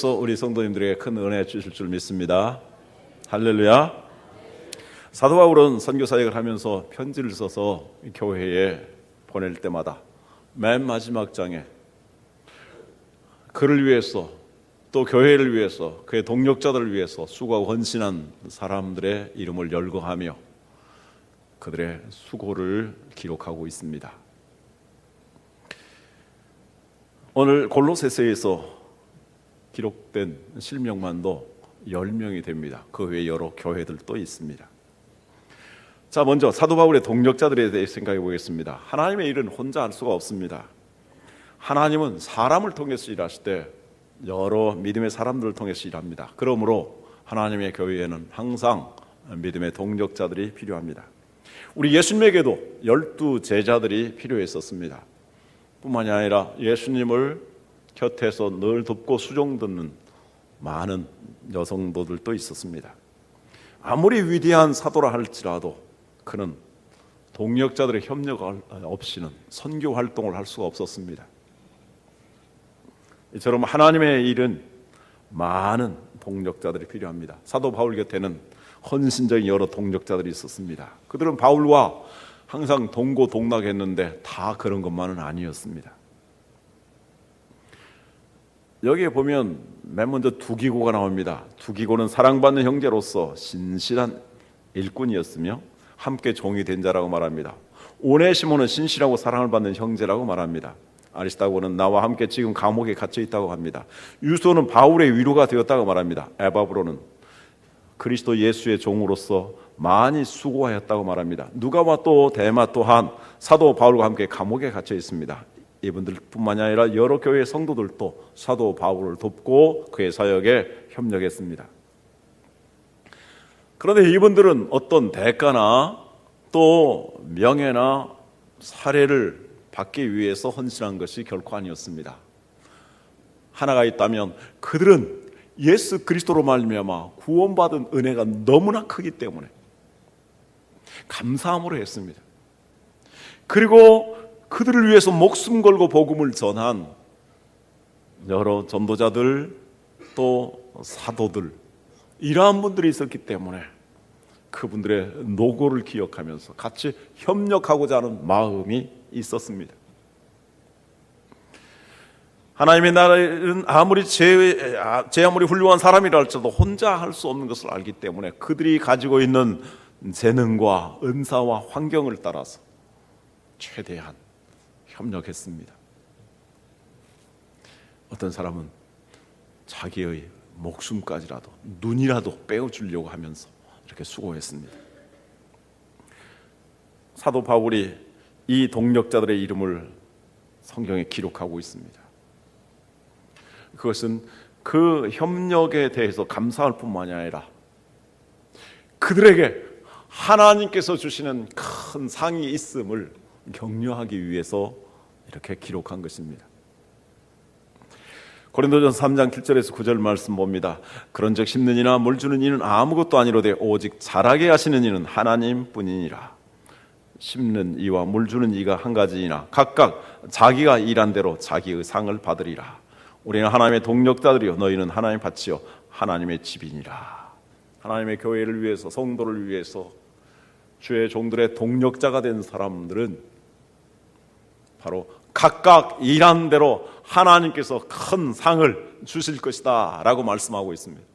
우리 성도님들에게 큰 은혜 주실 줄 믿습니다. 할렐루야. 사도 바울은 선교 사역을 하면서 편지를 써서 교회에 보낼 때마다 맨 마지막 장에 그를 위해서 또 교회를 위해서 그의 동력자들을 위해서 수고하고 헌신한 사람들의 이름을 열거하며 그들의 수고를 기록하고 있습니다. 오늘 골로새서에서 기록된 실명만도 10명이 됩니다. 그 외에 여러 교회들도 있습니다. 자, 먼저 사도 바울의 동력자들에 대해 생각해 보겠습니다. 하나님의 일은 혼자 할 수가 없습니다. 하나님은 사람을 통해서 일하실 때 여러 믿음의 사람들을 통해서 일합니다. 그러므로 하나님의 교회에는 항상 믿음의 동력자들이 필요합니다. 우리 예수님에게도 12 제자들이 필요했었습니다. 뿐만이 아니라 예수님을 곁에서 늘 돕고 수종듣는 많은 여성도들도 있었습니다. 아무리 위대한 사도라 할지라도 그는 동력자들의 협력 없이는 선교 활동을 할 수가 없었습니다. 이처럼 하나님의 일은 많은 동력자들이 필요합니다. 사도 바울 곁에는 헌신적인 여러 동력자들이 있었습니다. 그들은 바울과 항상 동고동락했는데 다 그런 것만은 아니었습니다. 여기에 보면 맨 먼저 두기고가 나옵니다. 두기고는 사랑받는 형제로서 신실한 일꾼이었으며 함께 종이 된 자라고 말합니다. 오네시모는 신실하고 사랑을 받는 형제라고 말합니다. 아리스타고는 나와 함께 지금 감옥에 갇혀 있다고 합니다. 유소는 바울의 위로가 되었다고 말합니다. 에바브로는 그리스도 예수의 종으로서 많이 수고하였다고 말합니다. 누가와 또 데마 또한 사도 바울과 함께 감옥에 갇혀 있습니다. 이분들뿐만이 아니라 여러 교회의 성도들도 사도 바울을 돕고 그의 사역에 협력했습니다. 그런데 이분들은 어떤 대가나 또 명예나 사례를 받기 위해서 헌신한 것이 결코 아니었습니다. 하나가 있다면 그들은 예수 그리스도로 말미암아 구원받은 은혜가 너무나 크기 때문에 감사함으로 했습니다. 그리고 그들을 위해서 목숨 걸고 복음을 전한 여러 전도자들 또 사도들 이러한 분들이 있었기 때문에 그분들의 노고를 기억하면서 같이 협력하고자 하는 마음이 있었습니다. 하나님의 나라는 아무리 훌륭한 사람이라 할지라도 혼자 할 수 없는 것을 알기 때문에 그들이 가지고 있는 재능과 은사와 환경을 따라서 최대한 협력했습니다. 어떤 사람은 자기의 목숨까지라도 눈이라도 빼어주려고 하면서 이렇게 수고했습니다. 사도 바울이 이 동력자들의 이름을 성경에 기록하고 있습니다. 그것은 그 협력에 대해서 감사할 뿐만이 아니라 그들에게 하나님께서 주시는 큰 상이 있음을 격려하기 위해서 이렇게 기록한 것입니다. 고린도전서 3장 7절에서 9절 말씀 봅니다. 그런즉 심는 이나 물 주는 이는 아무것도 아니로되 오직 자라게 하시는 이는 하나님뿐이니라. 심는 이와 물 주는 이가 한 가지이나 각각 자기가 일한 대로 자기의 상을 받으리라. 우리는 하나님의 동력자들이요 너희는 하나님의 밭이요 하나님의 집이니라. 하나님의 교회를 위해서 성도를 위해서 주의 종들의 동력자가 된 사람들은 바로 각각 일한 대로 하나님께서 큰 상을 주실 것이다 라고 말씀하고 있습니다.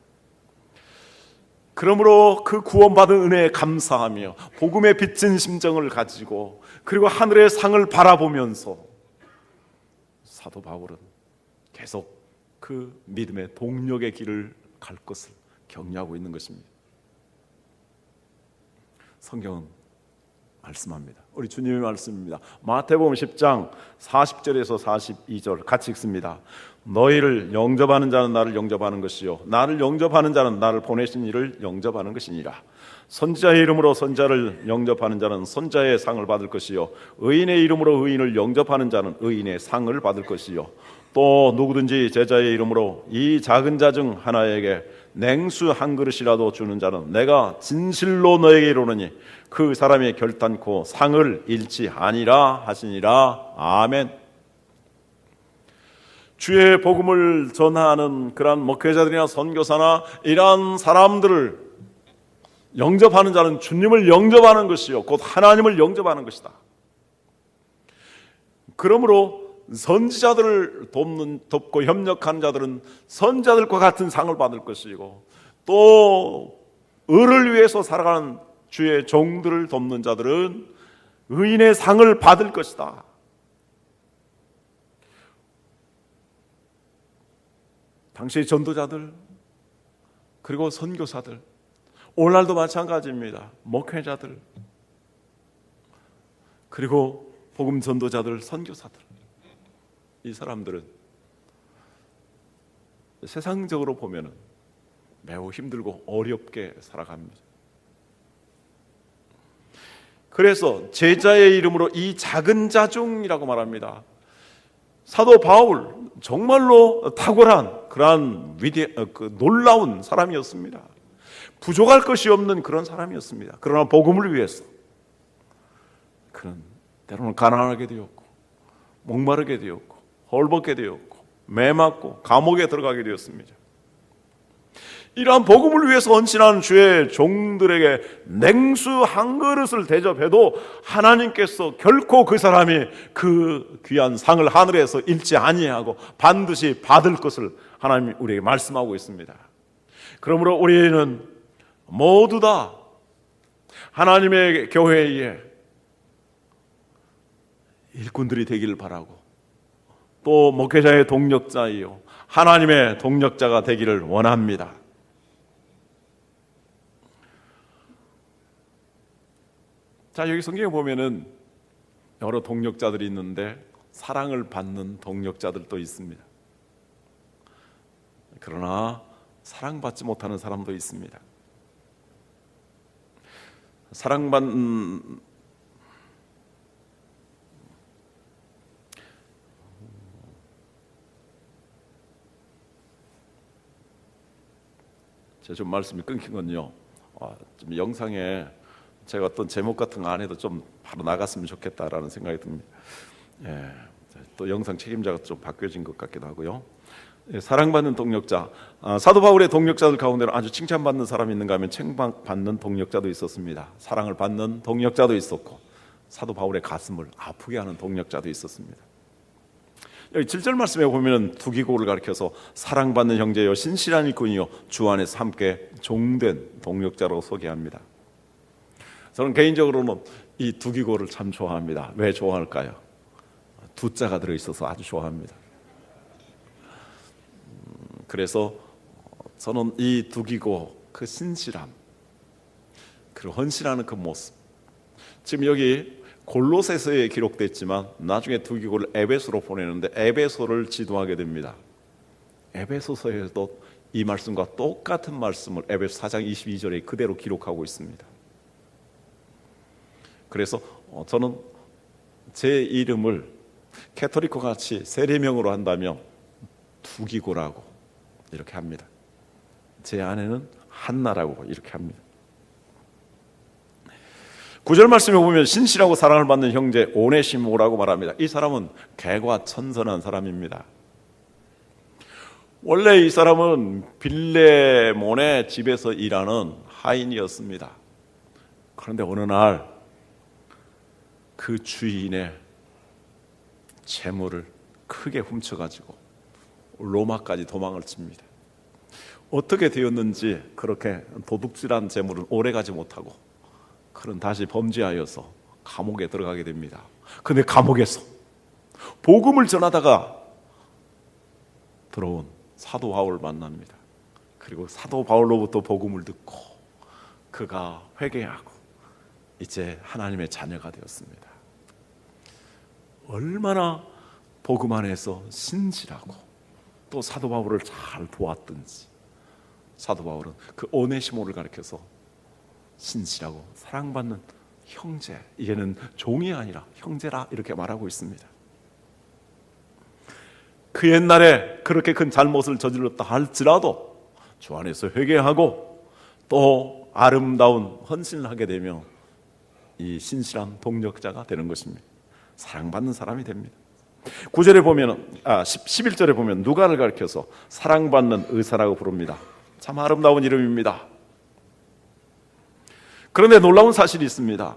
그러므로 그 구원받은 은혜에 감사하며 복음에 비친 심정을 가지고 그리고 하늘의 상을 바라보면서 사도 바울은 계속 그 믿음의 동력의 길을 갈 것을 격려하고 있는 것입니다. 성경은 말씀합니다. 우리 주님의 말씀입니다. 마태복음 10장 40절에서 42절 같이 읽습니다. 너희를 영접하는 자는 나를 영접하는 것이요 나를 영접하는 자는 나를 보내신 이를 영접하는 것이니라. 선지자의 이름으로 선지자를 영접하는 자는 선지자의 상을 받을 것이요 의인의 이름으로 의인을 영접하는 자는 의인의 상을 받을 것이요 또 누구든지 제자의 이름으로 이 작은 자 중 하나에게 냉수 한 그릇이라도 주는 자는 내가 진실로 너에게 이르노니 그 사람이 결단코 상을 잃지 아니라 하시니라. 아멘. 주의 복음을 전하는 그러한 목회자들이나 선교사나 이러한 사람들을 영접하는 자는 주님을 영접하는 것이요 곧 하나님을 영접하는 것이다. 그러므로 선지자들을 돕고 협력하는 자들은 선지자들과 같은 상을 받을 것이고, 또 의를 위해서 살아가는 주의 종들을 돕는 자들은 의인의 상을 받을 것이다. 당시의 전도자들 그리고 선교사들, 오늘날도 마찬가지입니다. 목회자들 그리고 복음 전도자들, 선교사들, 이 사람들은 세상적으로 보면은 매우 힘들고 어렵게 살아갑니다. 그래서 제자의 이름으로 이 작은 자중이라고 말합니다. 사도 바울 정말로 탁월한 그러한 놀라운 사람이었습니다. 부족할 것이 없는 그런 사람이었습니다. 그러나 복음을 위해서 그는 때로는 가난하게 되었고, 목마르게 되었고, 헐벗게 되었고, 매맞고 감옥에 들어가게 되었습니다. 이러한 복음을 위해서 헌신하는 주의 종들에게 냉수 한 그릇을 대접해도 하나님께서 결코 그 사람이 그 귀한 상을 하늘에서 잃지 아니하고 반드시 받을 것을 하나님이 우리에게 말씀하고 있습니다. 그러므로 우리는 모두 다 하나님의 교회에 일꾼들이 되기를 바라고, 또 목회자의 동력자이요 하나님의 동력자가 되기를 원합니다. 자, 여기 성경에 보면은 여러 동력자들이 있는데 사랑을 받는 동력자들도 있습니다. 그러나 사랑받지 못하는 사람도 있습니다. 사랑받는 제가 좀 말씀이 끊긴 건요, 좀 영상에 제가 어떤 제목 같은 거 안 해도 좀 바로 나갔으면 좋겠다라는 생각이 듭니다. 예, 또 영상 책임자가 좀 바뀌어진 것 같기도 하고요. 예, 사랑받는 동력자, 사도 바울의 동력자들 가운데는 아주 칭찬받는 사람이 있는가 하면 칭찬받는 동력자도 있었습니다. 사랑을 받는 동력자도 있었고, 사도 바울의 가슴을 아프게 하는 동력자도 있었습니다. 여기 7절 말씀에 보면 두기고를 가리켜서 사랑받는 형제여 신실한 일꾼이요 주 안에서 함께 종된 동력자로 소개합니다. 저는 개인적으로는 이 두기고를 참 좋아합니다. 왜 좋아할까요? 두자가 들어있어서 아주 좋아합니다. 그래서 저는 이 두기고 그 신실함, 그리고 헌신하는 그 모습, 지금 여기 골로새서에 기록됐지만 나중에 두기고를 에베소로 보내는데 에베소를 지도하게 됩니다. 에베소서에도 이 말씀과 똑같은 말씀을 에베소 4장 22절에 그대로 기록하고 있습니다. 그래서 저는 제 이름을 캐토릭과 같이 세례명으로 한다면 두기고라고 이렇게 합니다. 제 아내는 한나라고 이렇게 합니다. 9절 말씀에 보면 신실하고 사랑을 받는 형제 오네시모라고 말합니다. 이 사람은 개과천선한 사람입니다. 원래 이 사람은 빌레몬의 집에서 일하는 하인이었습니다. 그런데 어느 날 그 주인의 재물을 크게 훔쳐가지고 로마까지 도망을 칩니다. 어떻게 되었는지 그렇게 도둑질한 재물은 오래가지 못하고 그는 다시 범죄하여서 감옥에 들어가게 됩니다. 그런데 감옥에서 복음을 전하다가 들어온 사도 바울을 만납니다. 그리고 사도 바울로부터 복음을 듣고 그가 회개하고 이제 하나님의 자녀가 되었습니다. 얼마나 복음 안에서 신실하고 또 사도 바울을 잘 도왔든지, 사도 바울은 그 오네시모를 가리켜서 신실하고 사랑받는 형제, 이제는 종이 아니라 형제라 이렇게 말하고 있습니다. 그 옛날에 그렇게 큰 잘못을 저질렀다 할지라도 주 안에서 회개하고 또 아름다운 헌신을 하게 되면 이 신실한 동력자가 되는 것입니다. 사랑받는 사람이 됩니다. 9절에 보면 11절에 보면 누가를 가리켜서 사랑받는 의사라고 부릅니다. 참 아름다운 이름입니다. 그런데 놀라운 사실이 있습니다.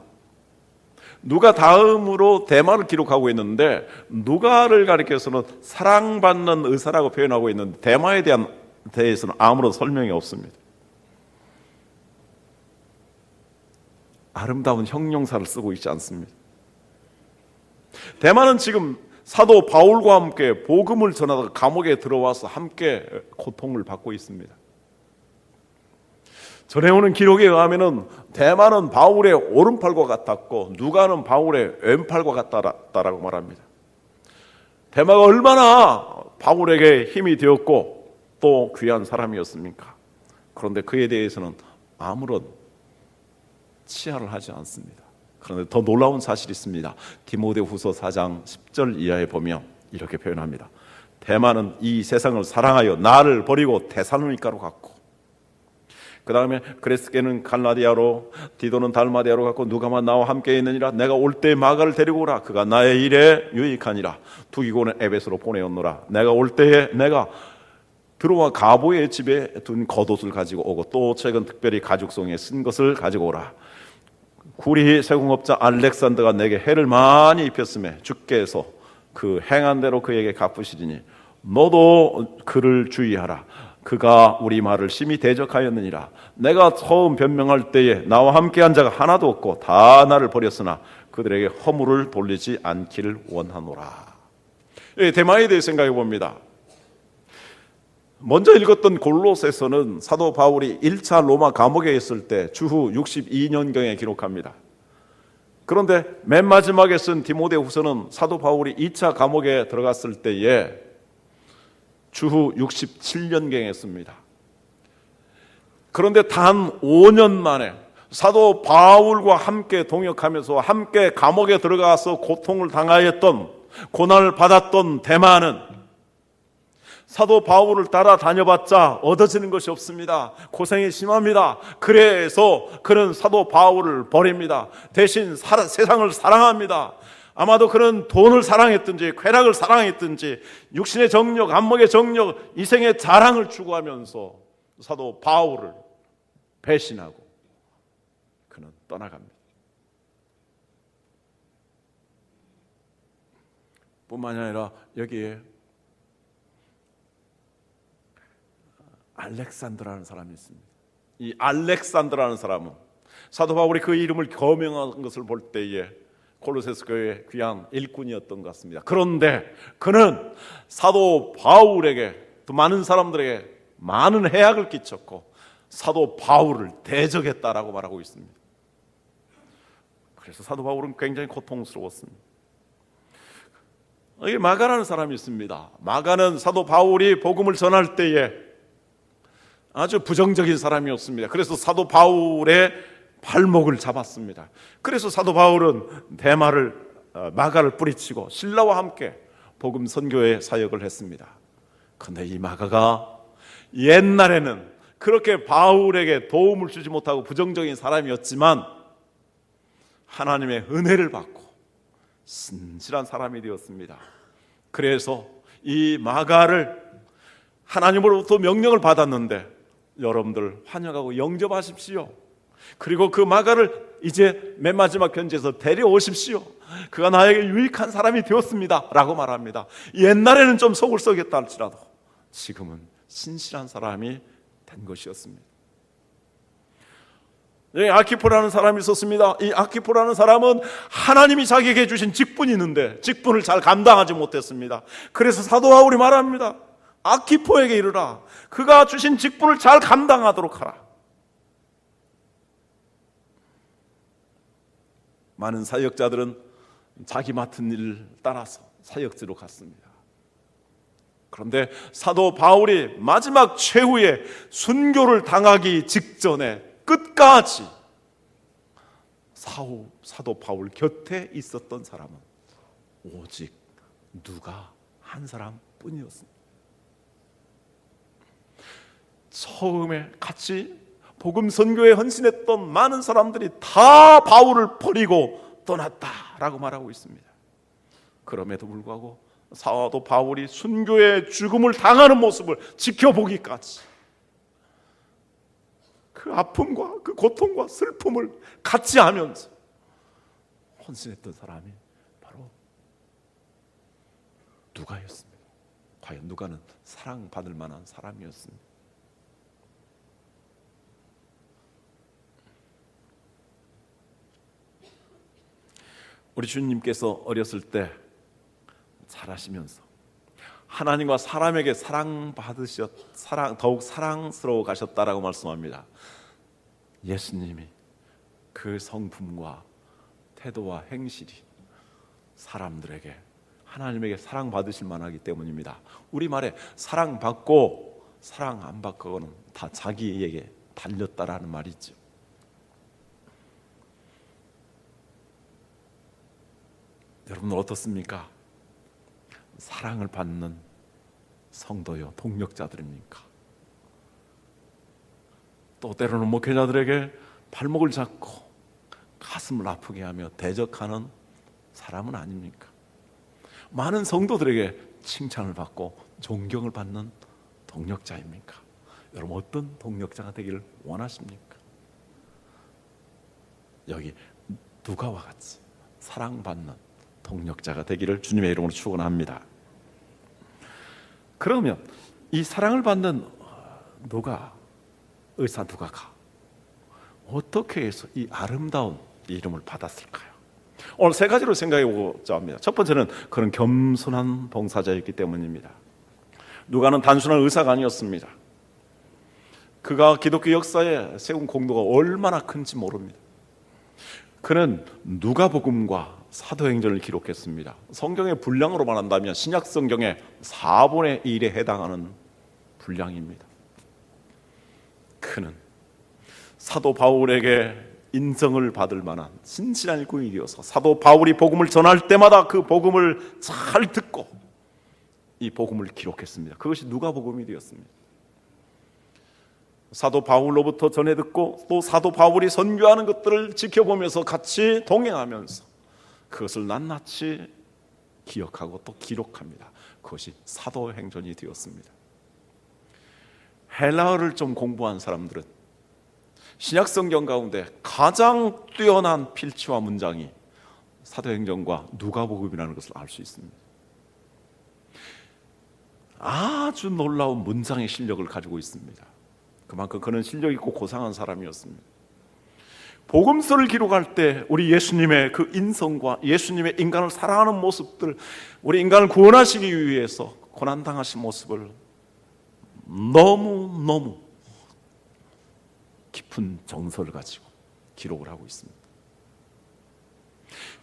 누가 다음으로 대마를 기록하고 있는데 누가를 가리켜서는 사랑받는 의사라고 표현하고 있는데 대마에 대해서는 아무런 설명이 없습니다. 아름다운 형용사를 쓰고 있지 않습니다. 대마는 지금 사도 바울과 함께 복음을 전하다가 감옥에 들어와서 함께 고통을 받고 있습니다. 전해오는 기록에 의하면 대마는 바울의 오른팔과 같았고 누가는 바울의 왼팔과 같다라고 말합니다. 대마가 얼마나 바울에게 힘이 되었고 또 귀한 사람이었습니까? 그런데 그에 대해서는 아무런 치하를 하지 않습니다. 그런데 더 놀라운 사실이 있습니다. 디모데후서 4장 10절 이하에 보면 이렇게 표현합니다. 대마는 이 세상을 사랑하여 나를 버리고 데살로니가로 갔고 그 다음에 그레스게는 갈라디아로 디도는 달마디아로 갔고 누가만 나와 함께 있느니라. 내가 올 때 마가를 데리고 오라. 그가 나의 일에 유익하니라. 두기고는 에베소로 보내었노라. 내가 올 때에 내가 들어와 가보의 집에 둔 겉옷을 가지고 오고 또 최근 특별히 가죽송에 쓴 것을 가지고 오라. 구리 세공업자 알렉산더가 내게 해를 많이 입혔음에 주께서 그 행한 대로 그에게 갚으시리니 너도 그를 주의하라. 그가 우리 말을 심히 대적하였느니라. 내가 처음 변명할 때에 나와 함께한 자가 하나도 없고 다 나를 버렸으나 그들에게 허물을 돌리지 않기를 원하노라. 대마에 대해 생각해 봅니다. 먼저 읽었던 골로새서는 사도 바울이 1차 로마 감옥에 있을 때 주후 62년경에 기록합니다. 그런데 맨 마지막에 쓴 디모데후서는 사도 바울이 2차 감옥에 들어갔을 때에 주후 67년경에 씁니다. 그런데 단 5년 만에 사도 바울과 함께 동역하면서 함께 감옥에 들어가서 고통을 당하였던 고난을 받았던 대마는 사도 바울을 따라다녀봤자 얻어지는 것이 없습니다. 고생이 심합니다. 그래서 그는 사도 바울을 버립니다. 대신 세상을 사랑합니다. 아마도 그는 돈을 사랑했든지 쾌락을 사랑했든지 육신의 정력, 안목의 정력, 이생의 자랑을 추구하면서 사도 바울을 배신하고 그는 떠나갑니다. 뿐만이 아니라 여기에 알렉산더라는 사람이 있습니다. 이 알렉산더라는 사람은 사도 바울이 그 이름을 거명한 것을 볼 때에 골로새서 교회의 귀한 일꾼이었던 것 같습니다. 그런데 그는 사도 바울에게 또 많은 사람들에게 많은 해악을 끼쳤고 사도 바울을 대적했다라고 말하고 있습니다. 그래서 사도 바울은 굉장히 고통스러웠습니다. 여기 마가라는 사람이 있습니다. 마가는 사도 바울이 복음을 전할 때에 아주 부정적인 사람이었습니다. 그래서 사도 바울의 발목을 잡았습니다. 그래서 사도 바울은 마가를 뿌리치고 신라와 함께 복음 선교의 사역을 했습니다. 그런데 이 마가가 옛날에는 그렇게 바울에게 도움을 주지 못하고 부정적인 사람이었지만 하나님의 은혜를 받고 신실한 사람이 되었습니다. 그래서 이 마가를 하나님으로부터 명령을 받았는데 여러분들 환영하고 영접하십시오. 그리고 그 마가를 이제 맨 마지막 편지에서 데려오십시오. 그가 나에게 유익한 사람이 되었습니다 라고 말합니다. 옛날에는 좀 속을 썩였다 할지라도 지금은 신실한 사람이 된 것이었습니다. 아키포라는 사람이 있었습니다. 이 아키포라는 사람은 하나님이 자기에게 주신 직분이 있는데 직분을 잘 감당하지 못했습니다. 그래서 사도 바울이 말합니다. 아키포에게 이르라. 그가 주신 직분을 잘 감당하도록 하라. 많은 사역자들은 자기 맡은 일을 따라서 사역지로 갔습니다. 그런데 사도 바울이 마지막 최후의 순교를 당하기 직전에 끝까지 사도 바울 곁에 있었던 사람은 오직 누가 한 사람뿐이었습니다. 처음에 같이 복음 선교에 헌신했던 많은 사람들이 다 바울을 버리고 떠났다라고 말하고 있습니다. 그럼에도 불구하고 사도 바울이 순교의 죽음을 당하는 모습을 지켜보기까지 그 아픔과 그 고통과 슬픔을 같이 하면서 헌신했던 사람이 바로 누가였습니다. 과연 누가는 사랑받을 만한 사람이었습니다. 우리 주님께서 어렸을 때 자라시면서 하나님과 사람에게 더욱 사랑스러워 가셨다라고 말씀합니다. 예수님이 그 성품과 태도와 행실이 사람들에게, 하나님에게 사랑받으실 만하기 때문입니다. 우리말에 사랑받고 사랑 안 받고는 다 자기에게 달렸다라는 말이죠. 여러분은 어떻습니까? 사랑을 받는 성도요, 동력자들입니까? 또 때로는 목회자들에게 발목을 잡고 가슴을 아프게 하며 대적하는 사람은 아닙니까? 많은 성도들에게 칭찬을 받고 존경을 받는 동력자입니까? 여러분 어떤 동력자가 되기를 원하십니까? 여기 누가와 같이 사랑받는 동력자가 되기를 주님의 이름으로 축원합니다. 그러면 이 사랑을 받는 의사 누가가 어떻게 해서 이 아름다운 이름을 받았을까요? 오늘 세 가지로 생각해 보고자 합니다. 첫 번째는 그런 겸손한 봉사자였기 때문입니다. 누가는 단순한 의사가 아니었습니다. 그가 기독교 역사에 세운 공로가 얼마나 큰지 모릅니다. 그는 누가복음과 사도행전을 기록했습니다. 성경의 분량으로 말한다면 신약 성경의 4분의 1에 해당하는 분량입니다. 그는 사도 바울에게 인정을 받을 만한 신실한 일꾼이 되어서 사도 바울이 복음을 전할 때마다 그 복음을 잘 듣고 이 복음을 기록했습니다. 그것이 누가복음이 되었습니다. 사도 바울로부터 전해 듣고 또 사도 바울이 선교하는 것들을 지켜보면서 같이 동행하면서 그것을 낱낱이 기억하고 또 기록합니다. 그것이 사도행전이 되었습니다. 헬라어를 좀 공부한 사람들은 신약성경 가운데 가장 뛰어난 필치와 문장이 사도행전과 누가복음이라는 것을 알 수 있습니다. 아주 놀라운 문장의 실력을 가지고 있습니다. 그만큼 그는 실력 있고 고상한 사람이었습니다. 복음서를 기록할 때 우리 예수님의 그 인성과 예수님의 인간을 사랑하는 모습들, 우리 인간을 구원하시기 위해서 고난당하신 모습을 너무너무 깊은 정서를 가지고 기록을 하고 있습니다.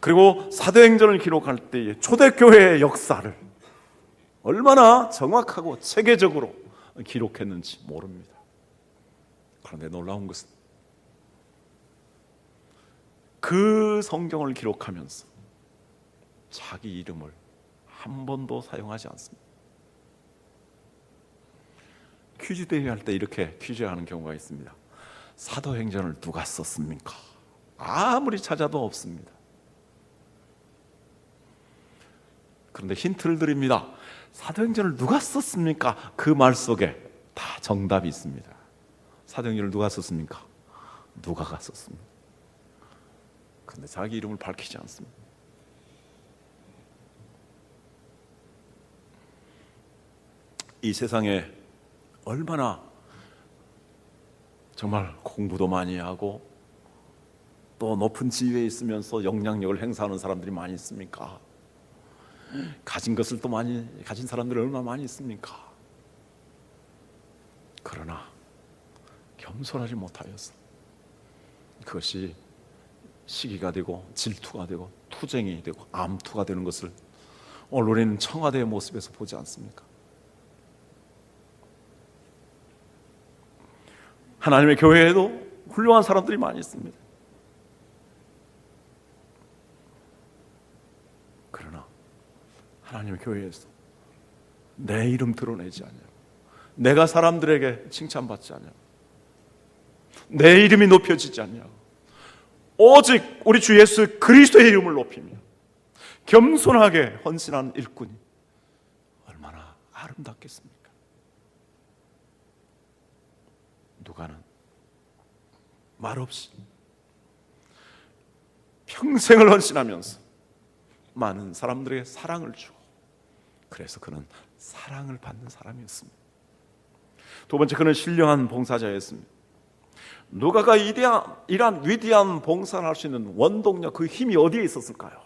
그리고 사도행전을 기록할 때의 초대교회의 역사를 얼마나 정확하고 체계적으로 기록했는지 모릅니다. 그런데 놀라운 것은 그 성경을 기록하면서 자기 이름을 한 번도 사용하지 않습니다. 퀴즈 대회 할 때 이렇게 퀴즈하는 경우가 있습니다. 사도행전을 누가 썼습니까? 아무리 찾아도 없습니다. 그런데 힌트를 드립니다. 사도행전을 누가 썼습니까? 그 말 속에 다 정답이 있습니다. 사도행전을 누가 썼습니까? 누가가 썼습니다. 그런데 자기 이름을 밝히지 않습니다. 이 세상에 얼마나 정말 공부도 많이 하고 또 높은 지위에 있으면서 영향력을 행사하는 사람들이 많이 있습니까? 가진 것을 또 많이 가진 사람들이 얼마나 많이 있습니까? 그러나 겸손하지 못하여서 그것이 시기가 되고 질투가 되고 투쟁이 되고 암투가 되는 것을 오늘 우리는 청와대의 모습에서 보지 않습니까? 하나님의 교회에도 훌륭한 사람들이 많이 있습니다. 그러나 하나님의 교회에서 내 이름 드러내지 않냐고, 내가 사람들에게 칭찬받지 않냐고, 내 이름이 높여지지 않냐고, 오직 우리 주 예수 그리스도의 이름을 높이며 겸손하게 헌신하는 일꾼이 아름답겠습니까? 누가는 말없이 평생을 헌신하면서 많은 사람들에게 사랑을 주고, 그래서 그는 사랑을 받는 사람이었습니다. 두 번째, 그는 신령한 봉사자였습니다. 누가가 이러한 위대한 봉사를 할 수 있는 원동력, 그 힘이 어디에 있었을까요?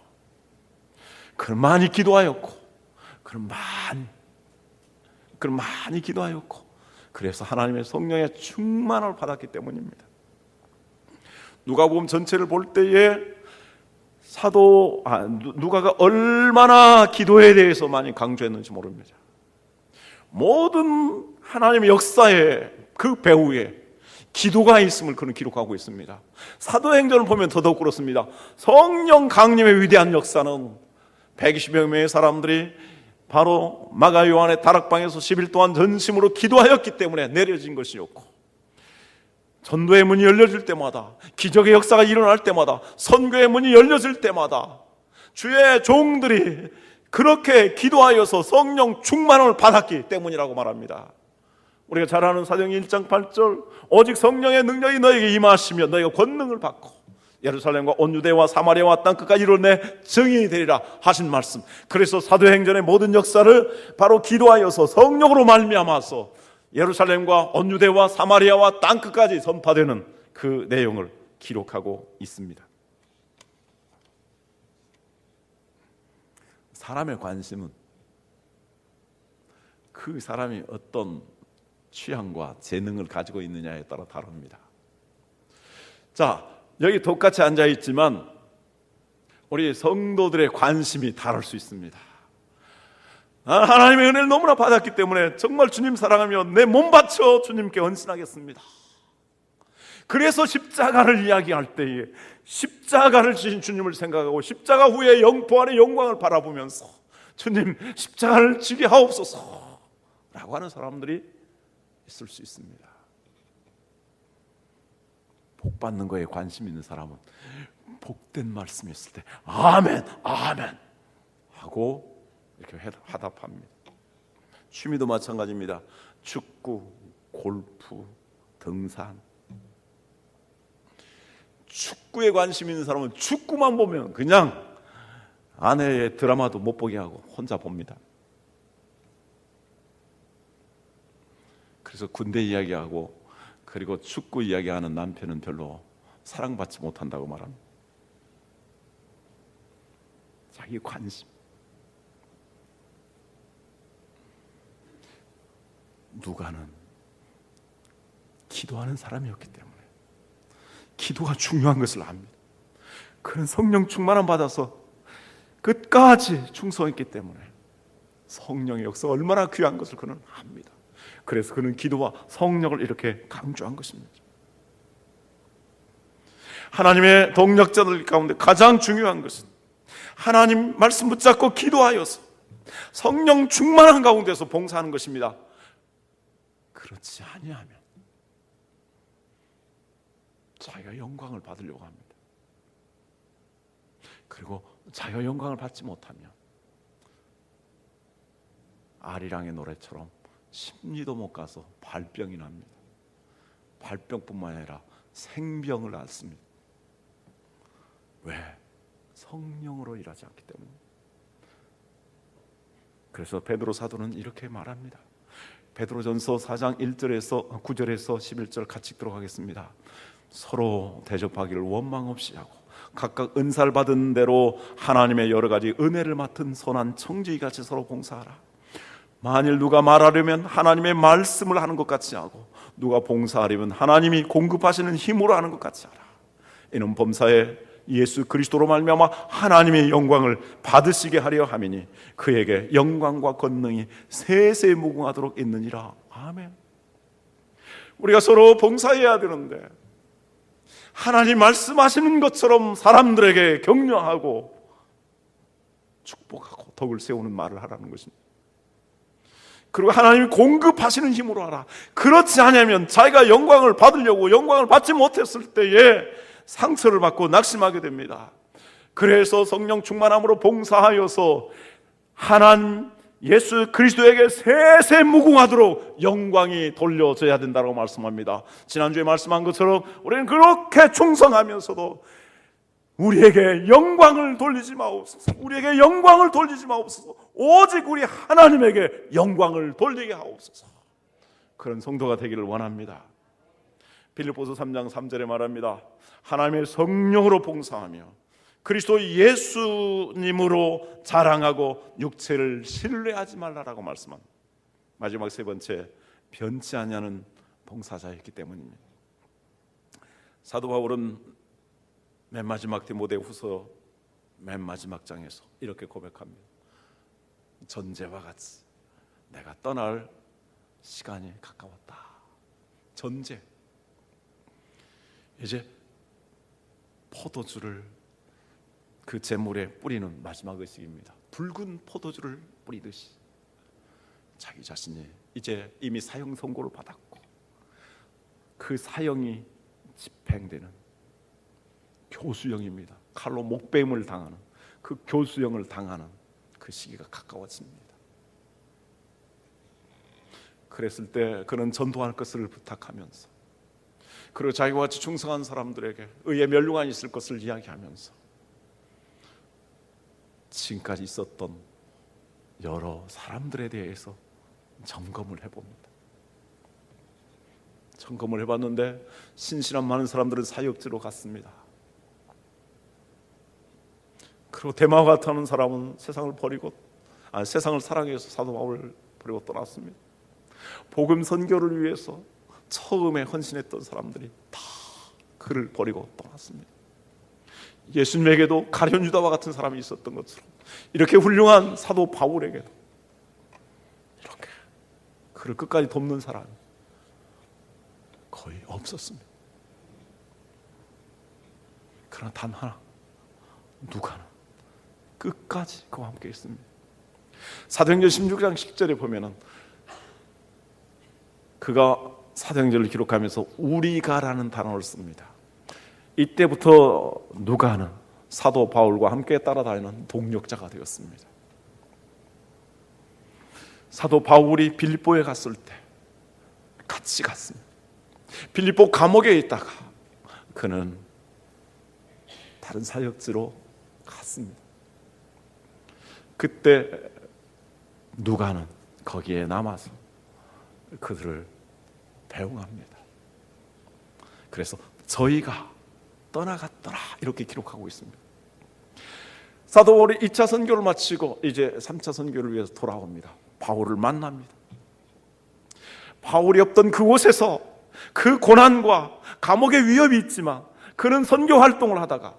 그는 많이 기도하였고, 그는 많이 기도하였고, 그래서 하나님의 성령의 충만을 받았기 때문입니다. 누가복음 전체를 볼 때에 누가가 얼마나 기도에 대해서 많이 강조했는지 모릅니다. 모든 하나님의 역사의 그 배후에 기도가 있음을 그는 기록하고 있습니다. 사도행전을 보면 더더욱 그렇습니다. 성령 강림의 위대한 역사는 120여 명의 사람들이 바로 마가 요한의 다락방에서 10일 동안 전심으로 기도하였기 때문에 내려진 것이었고, 전도의 문이 열려질 때마다, 기적의 역사가 일어날 때마다, 선교의 문이 열려질 때마다 주의 종들이 그렇게 기도하여서 성령 충만을 받았기 때문이라고 말합니다. 우리가 잘 아는 사도행전 1장 8절, 오직 성령의 능력이 너에게 임하시며 너희가 권능을 받고 예루살렘과 온 유대와 사마리아와 땅끝까지 이루내 증인이 되리라 하신 말씀. 그래서 사도행전의 모든 역사를 바로 기도하여서 성령으로 말미암아서 예루살렘과 온 유대와 사마리아와 땅끝까지 전파되는 그 내용을 기록하고 있습니다. 사람의 관심은 그 사람이 어떤 취향과 재능을 가지고 있느냐에 따라 다릅니다. 자, 여기 똑같이 앉아 있지만 우리 성도들의 관심이 다를 수 있습니다. 하나님의 은혜를 너무나 받았기 때문에 정말 주님 사랑하며 내 몸 바쳐 주님께 헌신하겠습니다. 그래서 십자가를 이야기할 때에 십자가를 지신 주님을 생각하고 십자가 후에 부활의 영광을 바라보면서 주님 십자가를 지게 하옵소서 라고 하는 사람들이 있을 수 있습니다. 복 받는 거에 관심 있는 사람은 복된 말씀이 있을 때 아멘 아멘 하고 이렇게 화답합니다. 취미도 마찬가지입니다. 축구, 골프, 등산. 축구에 관심 있는 사람은 축구만 보면 그냥 아내의 드라마도 못 보게 하고 혼자 봅니다. 그래서 군대 이야기하고 그리고 축구 이야기하는 남편은 별로 사랑받지 못한다고 말합니다. 자기 관심. 누가는 기도하는 사람이었기 때문에 기도가 중요한 것을 압니다. 그는 성령 충만함 받아서 끝까지 충성했기 때문에 성령의 역사가 얼마나 귀한 것을 그는 압니다. 그래서 그는 기도와 성령을 이렇게 강조한 것입니다. 하나님의 동력자들 가운데 가장 중요한 것은 하나님 말씀 붙잡고 기도하여서 성령 충만한 가운데서 봉사하는 것입니다. 그렇지 아니하면 자기가 영광을 받으려고 합니다. 그리고 자기가 영광을 받지 못하면 아리랑의 노래처럼 심리도 못 가서 발병이 납니다. 발병뿐만 아니라 생병을 앓습니다. 왜? 성령으로 일하지 않기 때문입니다. 그래서 베드로 사도는 이렇게 말합니다. 베드로전서 4장 1절에서 9절에서 11절 같이 읽도록 하겠습니다. 서로 대접하기를 원망 없이 하고 각각 은사를 받은 대로 하나님의 여러 가지 은혜를 맡은 선한 청지기같이 서로 봉사하라. 만일 누가 말하려면 하나님의 말씀을 하는 것 같이 하고 누가 봉사하려면 하나님이 공급하시는 힘으로 하는 것 같이 하라. 이는 범사에 예수 그리스도로 말미암아 하나님의 영광을 받으시게 하려 함이니 그에게 영광과 권능이 세세 무궁하도록 있느니라. 아멘. 우리가 서로 봉사해야 되는데 하나님 말씀하시는 것처럼 사람들에게 격려하고 축복하고 덕을 세우는 말을 하라는 것입니다. 그리고 하나님이 공급하시는 힘으로 하라. 그렇지 않으면 자기가 영광을 받으려고 영광을 받지 못했을 때에 상처를 받고 낙심하게 됩니다. 그래서 성령 충만함으로 봉사하여서 하나님 예수 그리스도에게 세세 무궁하도록 영광이 돌려져야 된다고 말씀합니다. 지난주에 말씀한 것처럼 우리는 그렇게 충성하면서도 우리에게 영광을 돌리지 마옵소서. 우리에게 영광을 돌리지 마옵소서. 오직 우리 하나님에게 영광을 돌리게 하옵소서. 그런 성도가 되기를 원합니다. 빌립보서 3장 3절에 말합니다. 하나님의 성령으로 봉사하며 그리스도 예수님으로 자랑하고 육체를 신뢰하지 말라라고 말씀합니다. 마지막 세 번째, 변치 아니하는 봉사자였기 때문입니다. 사도 바울은 맨 마지막 디모데후서 맨 마지막 장에서 이렇게 고백합니다. 전제와 같이 내가 떠날 시간이 가까웠다. 전제. 이제 포도주를 그 재물에 뿌리는 마지막 의식입니다. 붉은 포도주를 뿌리듯이 자기 자신이 이제 이미 사형 선고를 받았고 그 사형이 집행되는 교수형입니다. 칼로 목베임을 당하는 그 교수형을 당하는 그 시기가 가까워집니다. 그랬을 때 그는 전도할 것을 부탁하면서 그리고 자기와 같이 충성한 사람들에게 의의 멸류관이 있을 것을 이야기하면서 지금까지 있었던 여러 사람들에 대해서 점검을 해봅니다. 점검을 해봤는데 신실한 많은 사람들은 사역지로 갔습니다. 그리고 데마와 같은 사람은 세상을 버리고 세상을 사랑해서 사도 바울을 버리고 떠났습니다. 복음 선교를 위해서 처음에 헌신했던 사람들이 다 그를 버리고 떠났습니다. 예수님에게도 가룟 유다와 같은 사람이 있었던 것처럼 이렇게 훌륭한 사도 바울에게도 이렇게 그를 끝까지 돕는 사람이 거의 없었습니다. 그러나 단 하나, 누가는 끝까지 그와 함께 있습니다. 사도행전 16장 10절에 보면은 그가 사도행전을 기록하면서 우리가라는 단어를 씁니다. 이때부터 누가는 사도 바울과 함께 따라다니는 동력자가 되었습니다. 사도 바울이 빌립보에 갔을 때 같이 갔습니다. 빌립보 감옥에 있다가 그는 다른 사역지로 갔습니다. 그때 누가는 거기에 남아서 그들을 배웅합니다. 그래서 저희가 떠나갔더라 이렇게 기록하고 있습니다. 사도 바울이 2차 선교를 마치고 이제 3차 선교를 위해서 돌아옵니다. 바울을 만납니다. 바울이 없던 그곳에서 그 고난과 감옥의 위협이 있지만 그는 선교 활동을 하다가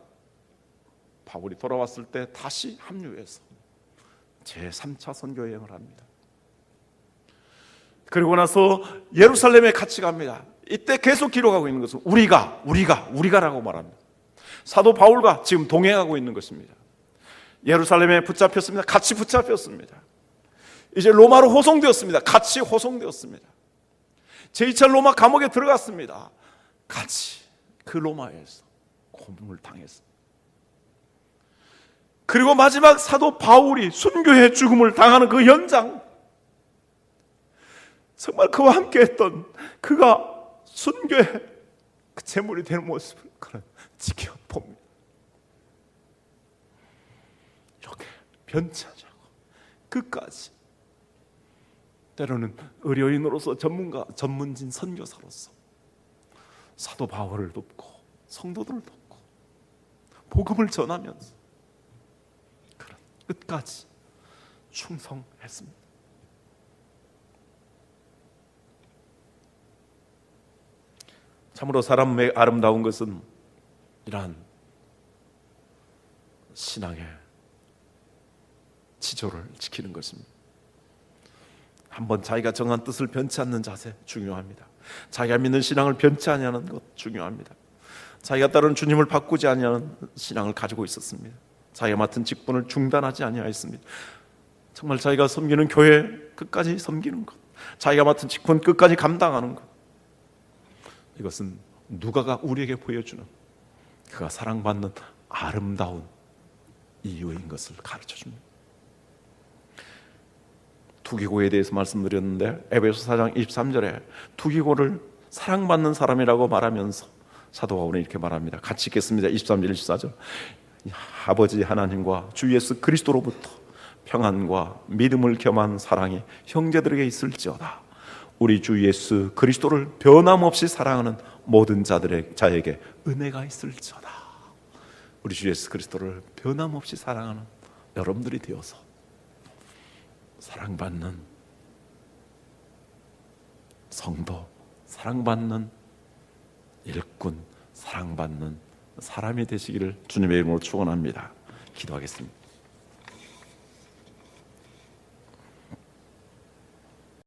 바울이 돌아왔을 때 다시 합류해서 제3차 선교 여행을 합니다. 그리고 나서 예루살렘에 같이 갑니다. 이때 계속 기록하고 있는 것은 우리가라고 말합니다. 사도 바울과 지금 동행하고 있는 것입니다. 예루살렘에 붙잡혔습니다. 같이 붙잡혔습니다. 이제 로마로 호송되었습니다. 같이 호송되었습니다. 제2차 로마 감옥에 들어갔습니다. 같이 그 로마에서 고문을 당했습니다. 그리고 마지막 사도 바울이 순교의 죽음을 당하는 그 현장, 정말 그와 함께했던 그가 순교의 그 제물이 되는 모습을 그는 지켜봅니다. 이렇게 변치하지 않고 끝까지, 때로는 의료인으로서 전문진 선교사로서 사도 바울을 돕고 성도들을 돕고 복음을 전하면서 그는 끝까지 충성했습니다. 참으로 사람의 아름다운 것은 이러한 신앙의 지조를 지키는 것입니다. 한번 자기가 정한 뜻을 변치 않는 자세 중요합니다. 자기가 믿는 신앙을 변치 아니하는 것 중요합니다. 자기가 따르는 주님을 바꾸지 아니하는 신앙을 가지고 있었습니다. 자기가 맡은 직분을 중단하지 아니하였습니다. 정말 자기가 섬기는 교회 끝까지 섬기는 것, 자기가 맡은 직분 끝까지 감당하는 것, 이것은 누가가 우리에게 보여주는 그가 사랑받는 아름다운 이유인 것을 가르쳐줍니다. 투기고에 대해서 말씀드렸는데 에베소 4장 23절에 투기고를 사랑받는 사람이라고 말하면서 사도 바울은 이렇게 말합니다. 같이 읽겠습니다. 23절 24절. 아버지 하나님과 주 예수 그리스도로부터 평안과 믿음을 겸한 사랑이 형제들에게 있을지어다. 우리 주 예수 그리스도를 변함없이 사랑하는 모든 자에게 은혜가 있을지어다. 우리 주 예수 그리스도를 변함없이 사랑하는 여러분들이 되어서 사랑받는 성도, 사랑받는 일꾼, 사랑받는 사람이 되시기를 주님의 이름으로 축원합니다. 기도하겠습니다.